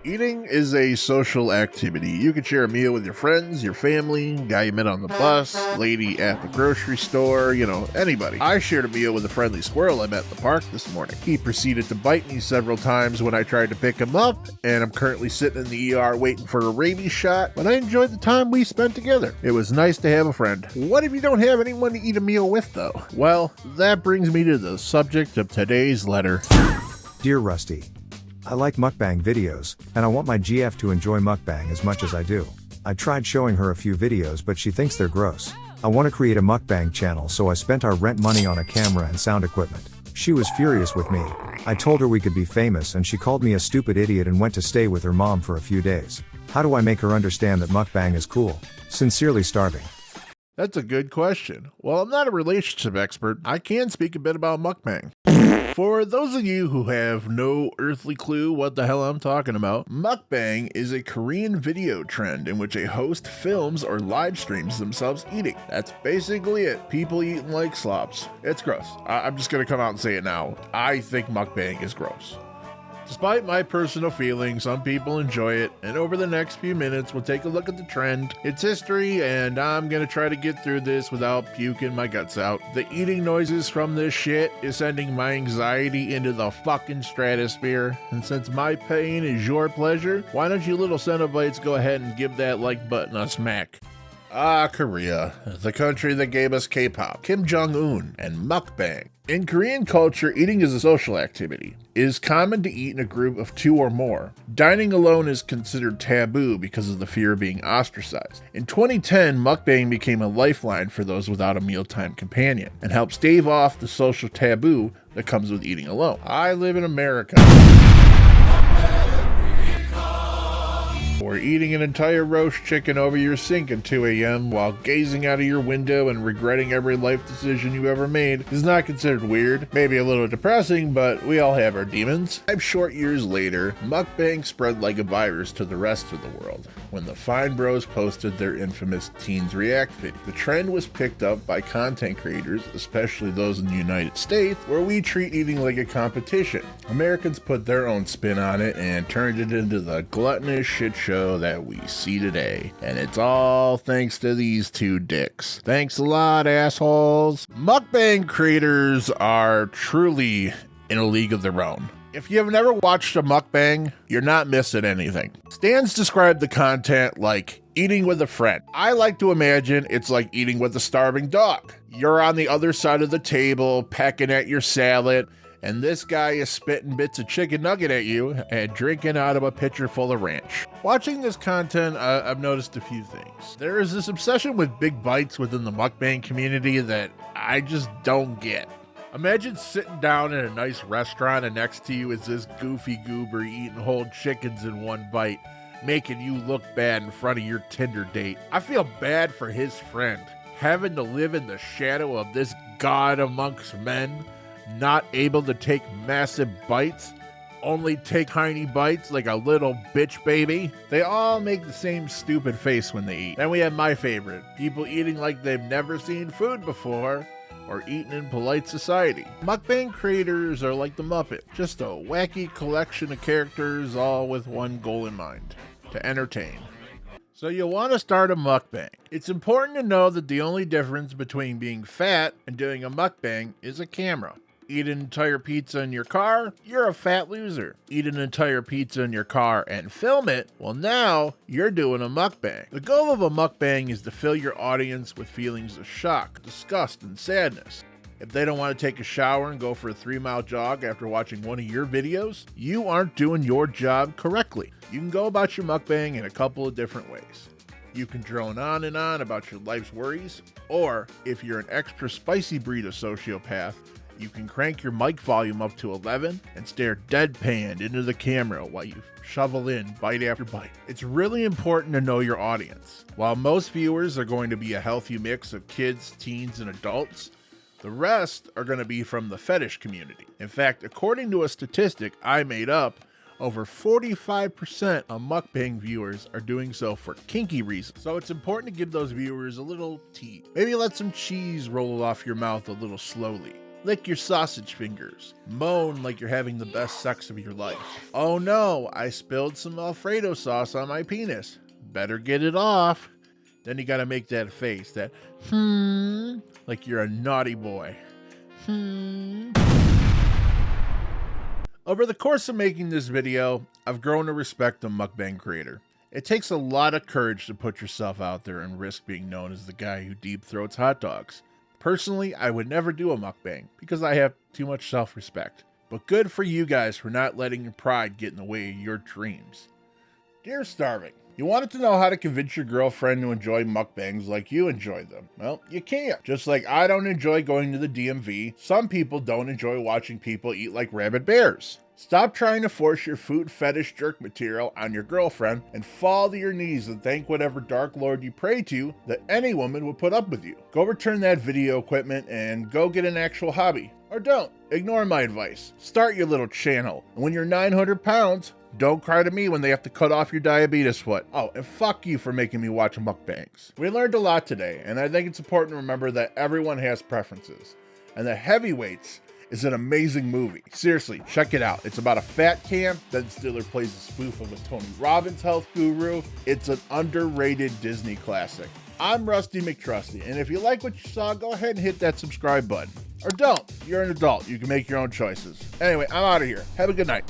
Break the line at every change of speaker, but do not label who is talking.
Eating is a social activity. You can share a meal with your friends, your family, guy you met on the bus, lady at the grocery store, anybody. I shared a meal with a friendly squirrel I met at the park this morning. He proceeded to bite me several times when I tried to pick him up, and I'm currently sitting in the ER waiting for a rabies shot, but I enjoyed the time we spent together. It was nice to have a friend. What if you don't have anyone to eat a meal with, though? Well, that brings me to the subject of today's letter.
Dear Rusty, I like mukbang videos, and I want my GF to enjoy mukbang as much as I do. I tried showing her a few videos, but she thinks they're gross. I want to create a mukbang channel, so I spent our rent money on a camera and sound equipment. She was furious with me. I told her we could be famous, and she called me a stupid idiot and went to stay with her mom for a few days. How do I make her understand that mukbang is cool? Sincerely, Starving.
That's a good question. Well, I'm not a relationship expert. I can speak a bit about mukbang. For those of you who have no earthly clue what the hell I'm talking about, mukbang is a Korean video trend in which a host films or live streams themselves eating. That's basically it. People eating like slops. It's gross. I'm just gonna come out and say it now. I think mukbang is gross. Despite my personal feelings, some people enjoy it, and over the next few minutes we'll take a look at the trend, its history, and I'm gonna try to get through this without puking my guts out. The eating noises from this shit is sending my anxiety into the fucking stratosphere, and since my pain is your pleasure, why don't you little Cenobites go ahead and give that like button a smack. Korea, the country that gave us K-pop, Kim Jong-un, and mukbang. In Korean culture, eating is a social activity. It is common to eat in a group of 2 or more. Dining alone is considered taboo because of the fear of being ostracized. In 2010, mukbang became a lifeline for those without a mealtime companion and helped stave off the social taboo that comes with eating alone. I live in America. Or eating an entire roast chicken over your sink at 2 a.m. while gazing out of your window and regretting every life decision you ever made is not considered weird, maybe a little depressing, but we all have our demons. 5 short years later, mukbang spread like a virus to the rest of the world when the Fine Bros posted their infamous Teens React video. The trend was picked up by content creators, especially those in the United States, where we treat eating like a competition. Americans put their own spin on it and turned it into the gluttonous shit show that we see today. And it's all thanks to these 2 dicks. Thanks a lot, assholes. Mukbang creators are truly in a league of their own. If you have never watched a mukbang, you're not missing anything. Stans described the content like eating with a friend. I like to imagine it's like eating with a starving dog. You're on the other side of the table, pecking at your salad, and this guy is spitting bits of chicken nugget at you and drinking out of a pitcher full of ranch. Watching this content, I've noticed a few things. There is this obsession with big bites within the mukbang community that I just don't get. Imagine sitting down in a nice restaurant and next to you is this goofy goober eating whole chickens in one bite, making you look bad in front of your Tinder date. I feel bad for his friend, having to live in the shadow of this god amongst men, not able to take massive bites, only take tiny bites like a little bitch baby. They all make the same stupid face when they eat. Then we have my favorite, people eating like they've never seen food before or eaten in polite society. Mukbang creators are like the Muppet, just a wacky collection of characters all with one goal in mind, to entertain. So you'll want to start a mukbang. It's important to know that the only difference between being fat and doing a mukbang is a camera. Eat an entire pizza in your car, you're a fat loser. Eat an entire pizza in your car and film it, well now you're doing a mukbang. The goal of a mukbang is to fill your audience with feelings of shock, disgust, and sadness. If they don't want to take a shower and go for a 3-mile jog after watching one of your videos, you aren't doing your job correctly. You can go about your mukbang in a couple of different ways. You can drone on and on about your life's worries, or if you're an extra spicy breed of sociopath, you can crank your mic volume up to 11 and stare deadpan into the camera while you shovel in bite after bite. It's really important to know your audience. While most viewers are going to be a healthy mix of kids, teens, and adults, the rest are going to be from the fetish community. In fact, according to a statistic I made up, over 45% of mukbang viewers are doing so for kinky reasons. So it's important to give those viewers a little tea. Maybe let some cheese roll off your mouth a little slowly. Lick your sausage fingers. Moan like you're having the best sex of your life. Oh no, I spilled some Alfredo sauce on my penis. Better get it off. Then you gotta make that face, that like you're a naughty boy. Over the course of making this video, I've grown to respect a mukbang creator. It takes a lot of courage to put yourself out there and risk being known as the guy who deep throats hot dogs. Personally, I would never do a mukbang because I have too much self-respect. But good for you guys for not letting your pride get in the way of your dreams. Dear Starving, you wanted to know how to convince your girlfriend to enjoy mukbangs like you enjoy them. Well, you can't. Just like I don't enjoy going to the DMV, some people don't enjoy watching people eat like rabid bears. Stop trying to force your food fetish jerk material on your girlfriend and fall to your knees and thank whatever dark lord you pray to that any woman would put up with you. Go return that video equipment and go get an actual hobby. Or don't. Ignore my advice. Start your little channel. And when you're 900 pounds, don't cry to me when they have to cut off your diabetes foot. Oh, and fuck you for making me watch mukbangs. We learned a lot today, and I think it's important to remember that everyone has preferences. And the Heavyweights is an amazing movie. Seriously, check it out. It's about a fat camp. Ben Stiller plays a spoof of a Tony Robbins health guru. It's an underrated Disney classic. I'm Rusty McTrusty, and if you like what you saw, go ahead and hit that subscribe button. Or don't. You're an adult. You can make your own choices. Anyway, I'm out of here. Have a good night.